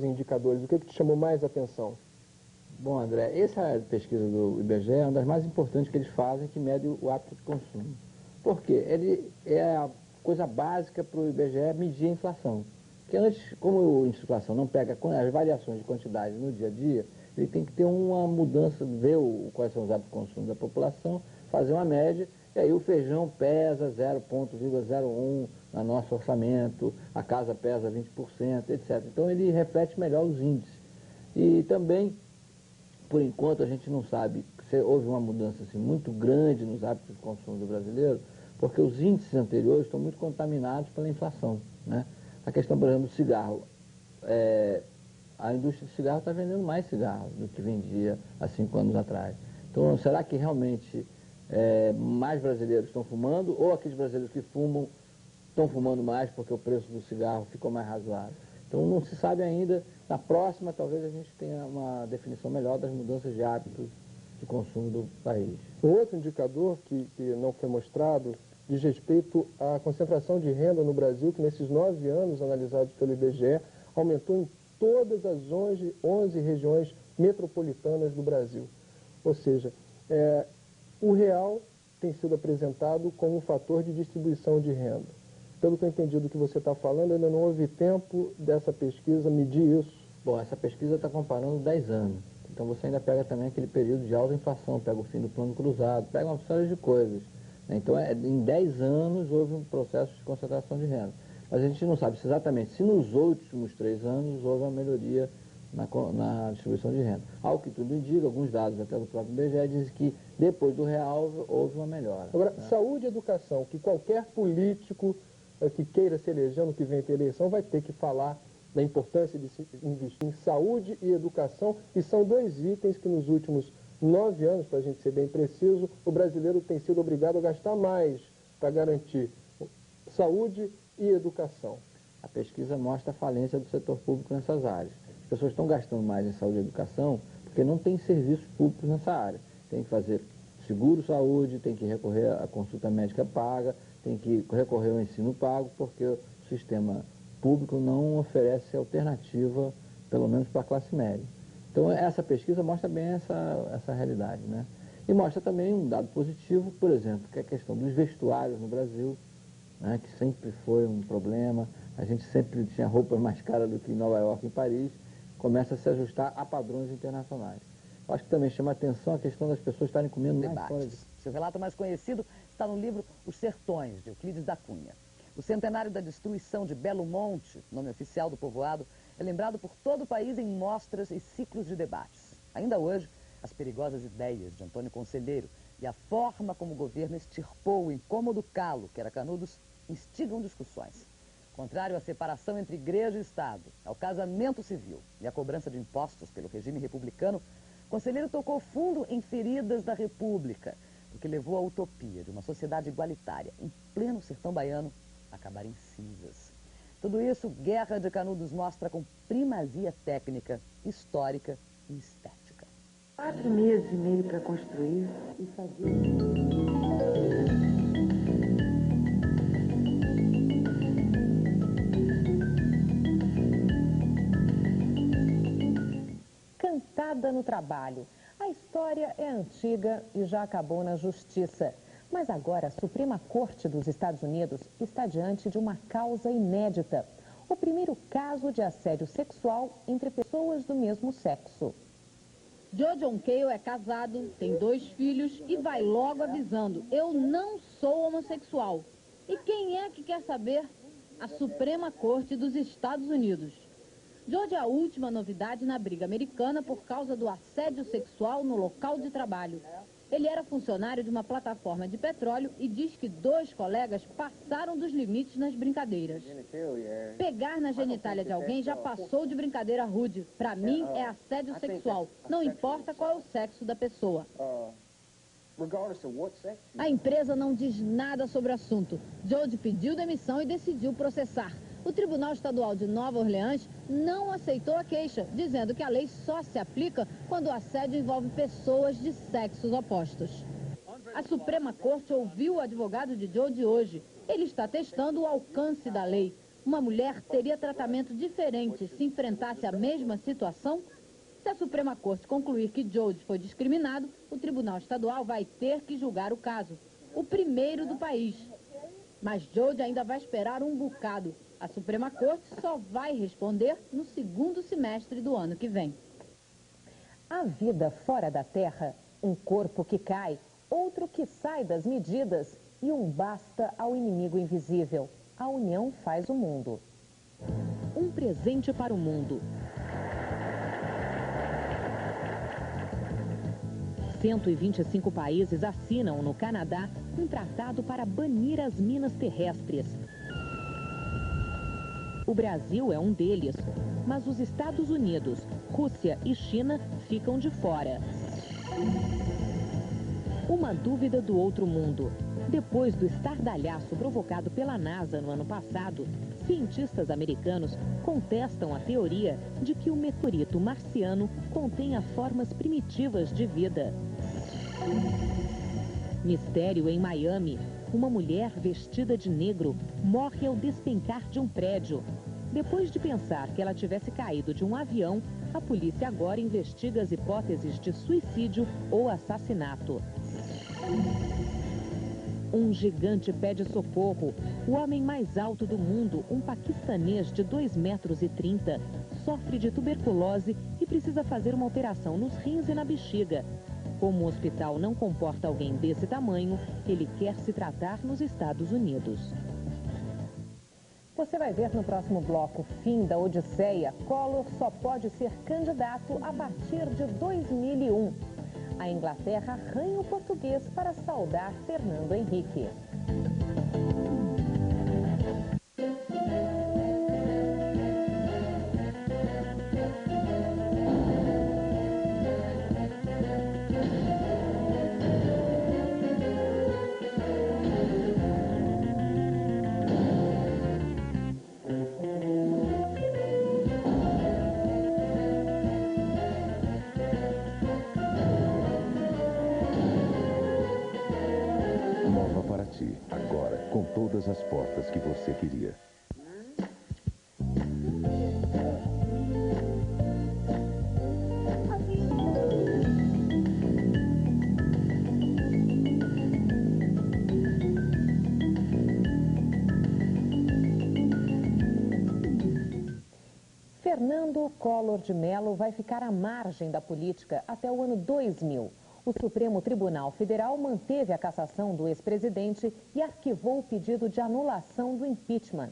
indicadores? O que te chamou mais atenção? Bom, André, essa pesquisa do IBGE é uma das mais importantes que eles fazem, que mede o hábito de consumo. Por quê? Ele é a coisa básica para o IBGE medir a inflação. Porque antes, como a inflação não pega as variações de quantidade no dia a dia, ele tem que ter uma mudança, ver quais são os hábitos de consumo da população, fazer uma média, e aí o feijão pesa 0,01 no nosso orçamento, a casa pesa 20%, etc. Então ele reflete melhor os índices. E também, por enquanto, a gente não sabe se houve uma mudança assim, muito grande nos hábitos de consumo do brasileiro, porque os índices anteriores estão muito contaminados pela inflação, né? A questão, por exemplo, do cigarro. A indústria de cigarro está vendendo mais cigarro do que vendia há 5 anos atrás. Então, será que realmente mais brasileiros estão fumando, ou aqueles brasileiros que fumam estão fumando mais porque o preço do cigarro ficou mais razoável? Então, não se sabe ainda. Na próxima, talvez a gente tenha uma definição melhor das mudanças de hábitos de consumo do país. Um outro indicador que não foi mostrado diz respeito à concentração de renda no Brasil, que nesses 9 anos analisados pelo IBGE, aumentou em todas as 11 regiões metropolitanas do Brasil. Ou seja, o real tem sido apresentado como um fator de distribuição de renda. Pelo que eu entendi do que você está falando, ainda não houve tempo dessa pesquisa medir isso. Bom, essa pesquisa está comparando 10 anos. Então você ainda pega também aquele período de alta inflação, pega o fim do plano cruzado, pega uma série de coisas. Então, em 10 anos houve um processo de concentração de renda. Mas a gente não sabe exatamente se nos últimos 3 anos houve uma melhoria na distribuição de renda. Ao que tudo indica, alguns dados até do próprio IBGE dizem que depois do real houve uma melhora. Agora, saúde e educação, que qualquer político que queira se eleger no que vem ter eleição vai ter que falar da importância de se investir em saúde e educação, e são 2 itens que nos últimos 9 anos, para a gente ser bem preciso, o brasileiro tem sido obrigado a gastar mais para garantir saúde e educação. A pesquisa mostra a falência do setor público nessas áreas. As pessoas estão gastando mais em saúde e educação porque não tem serviços públicos nessa área. Tem que fazer seguro-saúde, tem que recorrer à consulta médica paga, tem que recorrer ao ensino pago, porque o sistema público não oferece alternativa, pelo menos para a classe média. Então, essa pesquisa mostra bem essa realidade, né? E mostra também um dado positivo, por exemplo, que é a questão dos vestuários no Brasil, né, que sempre foi um problema. A gente sempre tinha roupas mais caras do que em Nova York e em Paris, começa a se ajustar a padrões internacionais. Eu acho que também chama a atenção a questão das pessoas estarem comendo mais fora de... Seu relato mais conhecido está no livro Os Sertões, de Euclides da Cunha. O centenário da destruição de Belo Monte, nome oficial do povoado, é lembrado por todo o país em mostras e ciclos de debates. Ainda hoje, as perigosas ideias de Antônio Conselheiro e a forma como o governo extirpou o incômodo calo, que era Canudos, instigam discussões. Contrário à separação entre igreja e Estado, ao casamento civil e à cobrança de impostos pelo regime republicano, Conselheiro tocou fundo em feridas da República, o que levou à utopia de uma sociedade igualitária, em pleno sertão baiano, acabar em cinzas. Tudo isso, Guerra de Canudos mostra com primazia técnica, histórica e estética. 4 meses e meio para construir e fazer... Cantada no trabalho. A história é antiga e já acabou na justiça. Mas agora a Suprema Corte dos Estados Unidos está diante de uma causa inédita. O primeiro caso de assédio sexual entre pessoas do mesmo sexo. Joe John Cale é casado, tem 2 filhos e vai logo avisando: eu não sou homossexual. E quem é que quer saber? A Suprema Corte dos Estados Unidos. Joe é a última novidade na briga americana por causa do assédio sexual no local de trabalho. Ele era funcionário de uma plataforma de petróleo e diz que 2 colegas passaram dos limites nas brincadeiras. Pegar na genitália de alguém já passou de brincadeira rude. Para mim, é assédio sexual. Não importa qual é o sexo da pessoa. A empresa não diz nada sobre o assunto. Joe pediu demissão e decidiu processar. O Tribunal Estadual de Nova Orleans não aceitou a queixa, dizendo que a lei só se aplica quando o assédio envolve pessoas de sexos opostos. A Suprema Corte ouviu o advogado de Joe hoje. Ele está testando o alcance da lei. Uma mulher teria tratamento diferente se enfrentasse a mesma situação? Se a Suprema Corte concluir que Jode foi discriminado, o Tribunal Estadual vai ter que julgar o caso, o primeiro do país. Mas Jode ainda vai esperar um bocado. A Suprema Corte só vai responder no segundo semestre do ano que vem. A vida fora da Terra, um corpo que cai, outro que sai das medidas e um basta ao inimigo invisível. A união faz o mundo. Um presente para o mundo. 125 países assinam no Canadá um tratado para banir as minas terrestres. O Brasil é um deles, mas os Estados Unidos, Rússia e China ficam de fora. Uma dúvida do outro mundo. Depois do estardalhaço provocado pela NASA no ano passado, cientistas americanos contestam a teoria de que o meteorito marciano contenha formas primitivas de vida. Mistério em Miami. Uma mulher vestida de negro morre ao despencar de um prédio. Depois de pensar que ela tivesse caído de um avião, a polícia agora investiga as hipóteses de suicídio ou assassinato. Um gigante pede socorro. O homem mais alto do mundo, um paquistanês de 2,30 metros, sofre de tuberculose e precisa fazer uma operação nos rins e na bexiga. Como o hospital não comporta alguém desse tamanho, ele quer se tratar nos Estados Unidos. Você vai ver no próximo bloco, fim da Odisseia. Collor só pode ser candidato a partir de 2001. A Inglaterra arranha o português para saudar Fernando Henrique. Agora, com todas as portas que você queria. Fernando Collor de Mello vai ficar à margem da política até o ano 2000. O Supremo Tribunal Federal manteve a cassação do ex-presidente e arquivou o pedido de anulação do impeachment.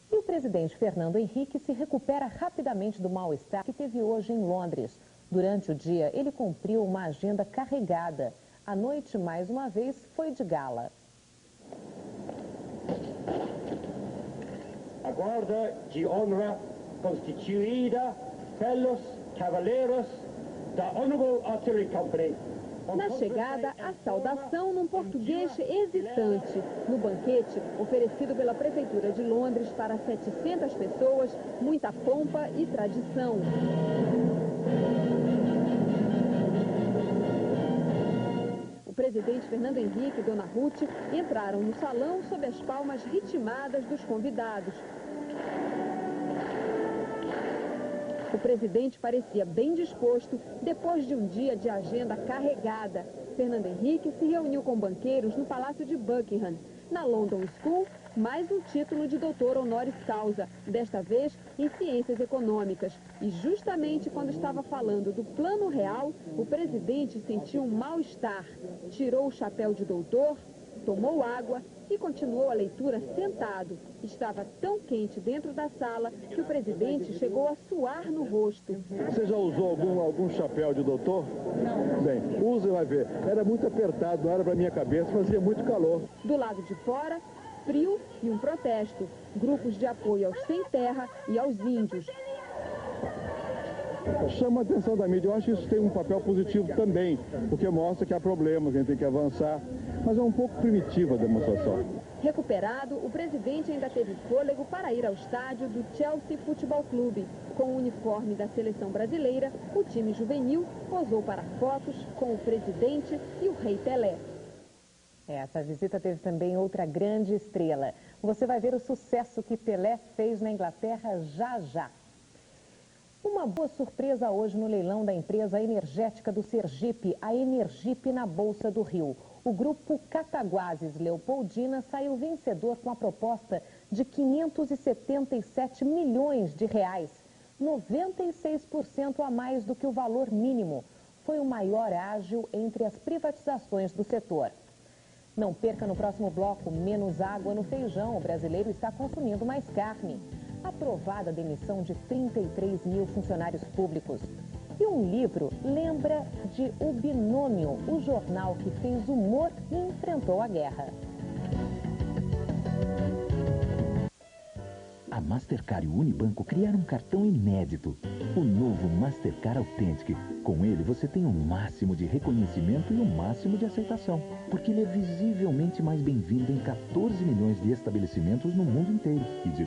E o presidente Fernando Henrique se recupera rapidamente do mal-estar que teve hoje em Londres. Durante o dia, ele cumpriu uma agenda carregada. A noite, mais uma vez, foi de gala. A guarda de honra constituída pelos cavaleiros da Honorable Artillery Company. Na chegada, a saudação num português hesitante. No banquete, oferecido pela Prefeitura de Londres para 700 pessoas, muita pompa e tradição. O presidente Fernando Henrique e Dona Ruth entraram no salão sob as palmas ritmadas dos convidados. O presidente parecia bem disposto depois de um dia de agenda carregada. Fernando Henrique se reuniu com banqueiros no Palácio de Buckingham. Na London School, mais um título de doutor honoris causa, desta vez em ciências econômicas. E justamente quando estava falando do Plano Real, o presidente sentiu um mal-estar. Tirou o chapéu de doutor, tomou água e continuou a leitura sentado. Estava tão quente dentro da sala que o presidente chegou a suar no rosto. Você já usou algum chapéu de doutor? Não. Bem, usa e vai ver. Era muito apertado, não era para minha cabeça, fazia muito calor. Do lado de fora, frio e um protesto. Grupos de apoio aos sem terra e aos índios. Chama a atenção da mídia. Eu acho que isso tem um papel positivo também, porque mostra que há problemas, a gente tem que avançar. Mas é um pouco primitiva a demonstração. Recuperado, o presidente ainda teve fôlego para ir ao estádio do Chelsea Futebol Clube. Com o uniforme da seleção brasileira, o time juvenil posou para fotos com o presidente e o rei Pelé. Essa visita teve também outra grande estrela. Você vai ver o sucesso que Pelé fez na Inglaterra já já. Uma boa surpresa hoje no leilão da empresa energética do Sergipe, a Energipe, na Bolsa do Rio. O grupo Cataguases Leopoldina saiu vencedor com a proposta de 577 milhões de reais, 96% a mais do que o valor mínimo. Foi o maior ágio entre as privatizações do setor. Não perca no próximo bloco, menos água no feijão. O brasileiro está consumindo mais carne. Aprovada a demissão de 33 mil funcionários públicos. E um livro lembra de O Binômio, o jornal que fez humor e enfrentou a guerra. A Mastercard e o Unibanco criaram um cartão inédito, o novo Mastercard Authentic. Com ele você tem o máximo de reconhecimento e o máximo de aceitação, porque ele é visivelmente mais bem-vindo em 14 milhões de estabelecimentos no mundo inteiro. E de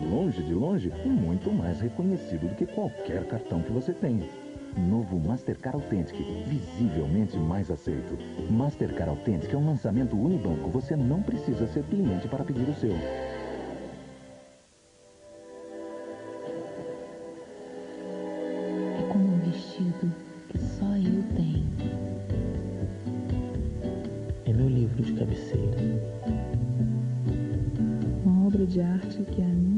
longe, muito mais reconhecido do que qualquer cartão que você tenha. Novo Mastercard Authentic, visivelmente mais aceito. Mastercard Authentic é um lançamento Unibanco, você não precisa ser cliente para pedir o seu. Que só eu tenho. É meu livro de cabeceira. Uma obra de arte que é a minha.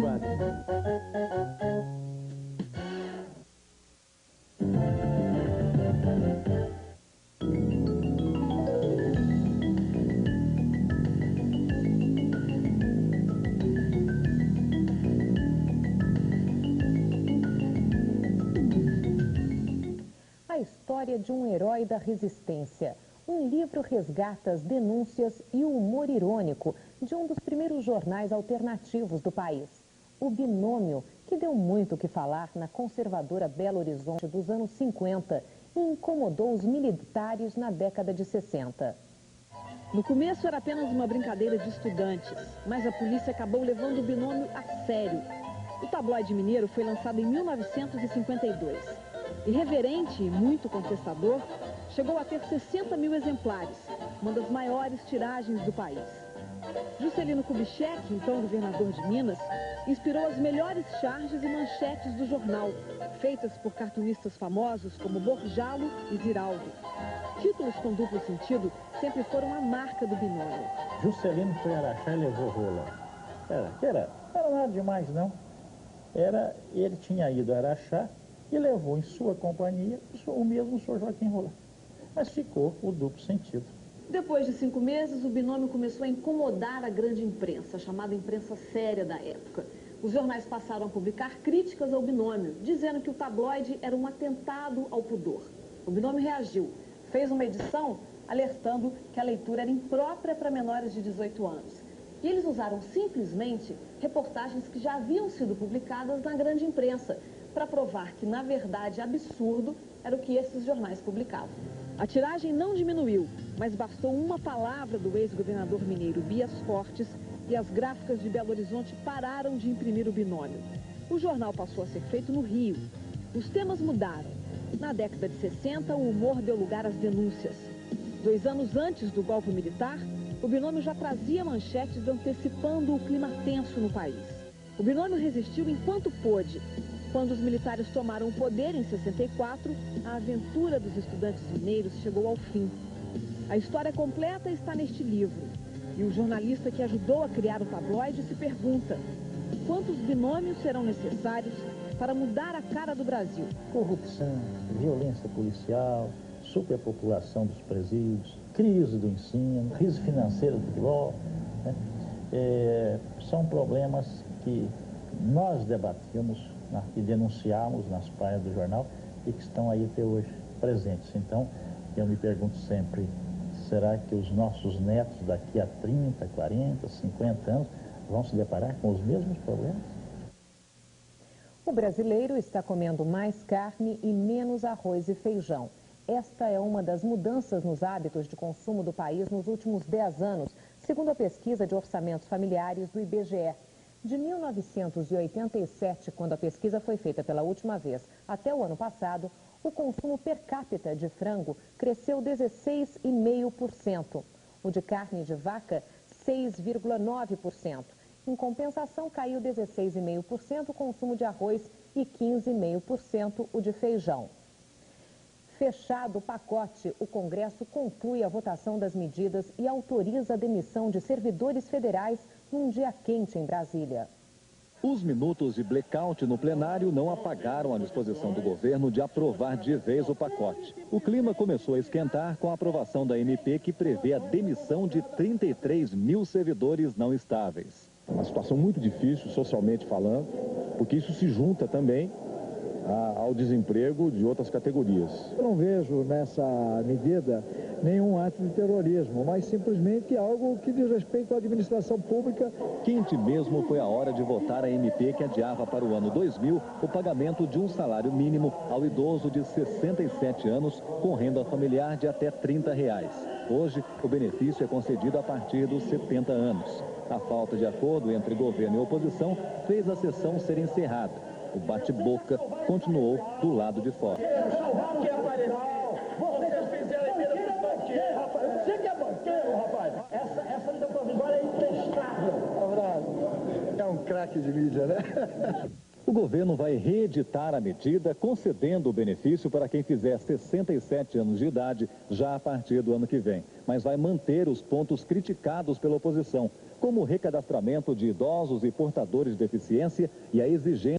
De um herói da resistência. Um livro resgata as denúncias e o humor irônico de um dos primeiros jornais alternativos do país. O Binômio, que deu muito o que falar na conservadora Belo Horizonte dos anos 50 e incomodou os militares na década de 60. No começo era apenas uma brincadeira de estudantes, mas a polícia acabou levando o Binômio a sério. O tabloide mineiro foi lançado em 1952. Irreverente e muito contestador, chegou a ter 60 mil exemplares, uma das maiores tiragens do país. Juscelino Kubitschek, então governador de Minas, inspirou as melhores charges e manchetes do jornal, feitas por cartunistas famosos como Borjalo e Ziraldo. Títulos com duplo sentido sempre foram a marca do Binômio. Juscelino foi a Araxá e levou rola. Era nada demais, não. Ele tinha ido a Araxá e levou em sua companhia o mesmo Sr. Joaquim Rola. Mas ficou o duplo sentido. Depois de 5 meses, o Binômio começou a incomodar a grande imprensa, a chamada imprensa séria da época. Os jornais passaram a publicar críticas ao Binômio, dizendo que o tabloide era um atentado ao pudor. O Binômio reagiu, fez uma edição alertando que a leitura era imprópria para menores de 18 anos. E eles usaram simplesmente reportagens que já haviam sido publicadas na grande imprensa, para provar que, na verdade, absurdo era o que esses jornais publicavam. A tiragem não diminuiu, mas bastou uma palavra do ex-governador mineiro Bias Fortes e as gráficas de Belo Horizonte pararam de imprimir o Binômio. O jornal passou a ser feito no Rio. Os temas mudaram. Na década de 60, o humor deu lugar às denúncias. 2 anos antes do golpe militar, o Binômio já trazia manchetes antecipando o clima tenso no país. O Binômio resistiu enquanto pôde. Quando os militares tomaram o poder em 64, a aventura dos estudantes mineiros chegou ao fim. A história completa está neste livro. E o jornalista que ajudou a criar o tabloide se pergunta: quantos binômios serão necessários para mudar a cara do Brasil? Corrupção, violência policial, superpopulação dos presídios, crise do ensino, crise financeira do futebol, né? São problemas que nós debatimos e denunciamos nas páginas do jornal e que estão aí até hoje presentes. Então, eu me pergunto sempre, será que os nossos netos daqui a 30, 40, 50 anos vão se deparar com os mesmos problemas? O brasileiro está comendo mais carne e menos arroz e feijão. Esta é uma das mudanças nos hábitos de consumo do país nos últimos 10 anos, segundo a pesquisa de orçamentos familiares do IBGE. De 1987, quando a pesquisa foi feita pela última vez, até o ano passado, o consumo per capita de frango cresceu 16,5%. O de carne de vaca, 6,9%. Em compensação, caiu 16,5% o consumo de arroz e 15,5% o de feijão. Fechado o pacote, o Congresso conclui a votação das medidas e autoriza a demissão de servidores federais num dia quente em Brasília. Os minutos de blackout no plenário não apagaram a disposição do governo de aprovar de vez o pacote. O clima começou a esquentar com a aprovação da MP que prevê a demissão de 33 mil servidores não estáveis. Uma situação muito difícil, socialmente falando, porque isso se junta também ao desemprego de outras categorias. Eu não vejo nessa medida nenhum ato de terrorismo, mas simplesmente algo que diz respeito à administração pública. Quente mesmo foi a hora de votar a MP que adiava para o ano 2000 o pagamento de um salário mínimo ao idoso de 67 anos com renda familiar de até R$30. Hoje, o benefício é concedido a partir dos 70 anos. A falta de acordo entre governo e oposição fez a sessão ser encerrada. O bate-boca continuou do lado de fora. Você que é banqueiro, rapaz. Essa medida provisória é imprestável. É um craque de mídia, né? O governo vai reeditar a medida, concedendo o benefício para quem fizer 67 anos de idade já a partir do ano que vem. Mas vai manter os pontos criticados pela oposição, como o recadastramento de idosos e portadores de deficiência e a exigência